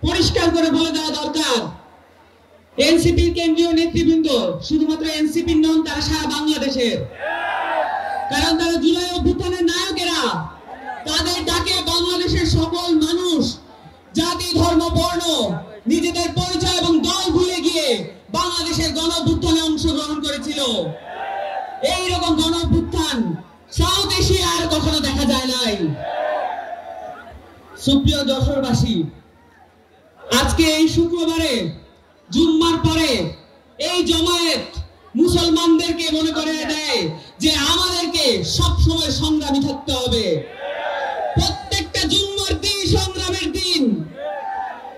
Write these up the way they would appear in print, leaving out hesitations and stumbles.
পরিষ্কার করে বলে দেওয়া দরকার। এনসিপির কেন্দ্রীয় নেতৃবৃন্দ শুধুমাত্র এনসিপির নন, তারা সারা বাংলাদেশের। কারণ তারা জুলাই অভ্যুত্থানের নায়কেরা। তাদের ডাকে বাংলাদেশের সকল মানুষ, জাতি, ধর্ম, বর্ণ, নিজেদের পরিচয় এবং দল ভুলে গিয়ে বাংলাদেশের গণ অভ্যুত্থানে অংশগ্রহণ করেছিল। এইরকম গণ অভ্যুত্থান সাউথ এশিয়ার কখনো দেখা যায় নাই। সুপ্রিয় যশোরবাসী, আজকে এই শুক্রবারে জুম্মার পরে এই জমায়েত মুসলমানদেরকে মনে করিয়ে দেয় যে আমাদেরকে সব সময় সংগ্রামী থাকতে হবে। প্রত্যেকটা জুম্মার দিন সংগ্রামের দিন,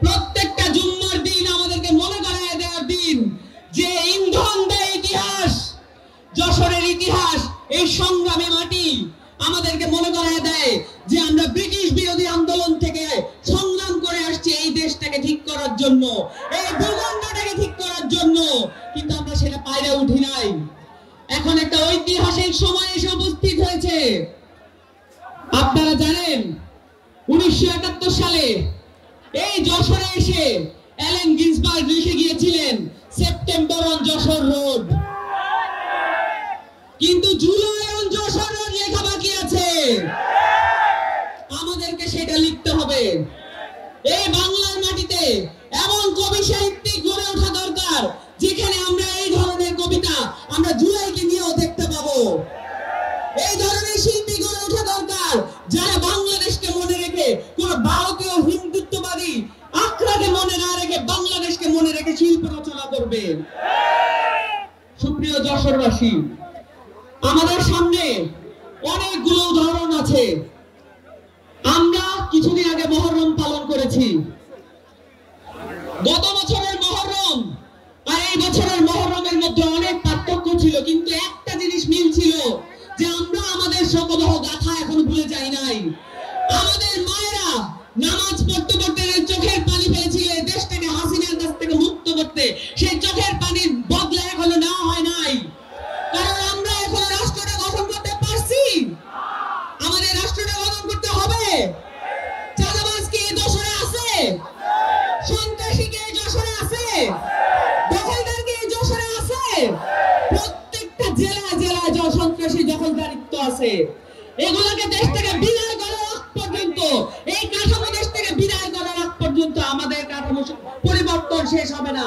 প্রত্যেকটা জুম্মার দিন আমাদেরকে মনে করিয়ে দেওয়ার দিন যে ইন্ধন দেয় ইতিহাস, যশোরের ইতিহাস, এই সংগ্রামী মাটি আমাদেরকে মনে করিয়ে দেয় যে আমরা ব্রিটিশ বিরোধী আন্দোলন থেকে সংগ্রাম করে আসছি এই দেশটাকে ঠিক করার জন্য, এই ভূখণ্ডটাকে ঠিক করার জন্য, কিন্তু আমরা সেটা পাইরে উঠি নাই। এখন একটা ঐতিহাসিক সময় এসে উপস্থিত হয়েছে। আপনারা জানেন 1971 সালে এই যশোরে এসে অ্যালেন গিন্সবার্গ লিখে গিয়েছিলেন সেপ্টেম্বর অন যশোর রোড, কিন্তু জুলাই অন যশোর রোড লেখা বাকি আছে। আমাদেরকে সেটা লিখতে হবে। এই বাংলার মাটিতে এমন কবি সাহিত্যিক গড়ে ওঠা দরকার যেখানে আমরা এই ধরনের কবিতা আমরা জুলাইকে নিয়েও দেখতে পাবো। এই ধরনের শিল্পী গড়ে ওঠা দরকার যারা বাংলাদেশকে মনে রেখে কোন ভারতীয় হিন্দুত্ববাদী আখড়াকে মনে না রেখে বাংলাদেশকে মনে রেখে শিল্প রচনা করবে। সুপ্রিয় যশোরবাসী, আমাদের সামনে অনেকগুলো উদাহরণ আছে। আমরা কিছুদিন আগে মহররম পালন করেছি। গত বছরের মহররম আর এই বছরের মহররমের মধ্যে অনেক পার্থক্য ছিল, কিন্তু একটা জিনিস মিল ছিল যে আমরা আমাদের শতবহ গাথা এখন ভুলে যাই নাই। আমাদের মায়েরা নামাজ পড়তে পড়তে চোখের পানি ফেলেছিল এই দেশটাকে হাসিনার কাছ থেকে মুক্ত করতে, সেই চোখের পানির বদলা এখনো নেওয়া হয় নাই। কারণ আমরা এখন রাষ্ট্রটা গঠন করতে পারছি, আমাদের রাষ্ট্রটা গঠন করতে হবে। চাঁদাবাজ কি এই যশোরে আছে? সন্ত্রাসী কি এই যশোরে আছে? দখলদার কি এই যশোরে আছে? প্রত্যেকটা জেলায় জেলায় সন্ত্রাসী দখলদারিত্ব আছে। এগুলোকে দেশ থেকে বিদায় করার আগ পর্যন্ত, এই কাঠামো দেশ থেকে বিদায় করার আগ পর্যন্ত আমাদের কাঠামো পরিবর্তন শেষ হবে না।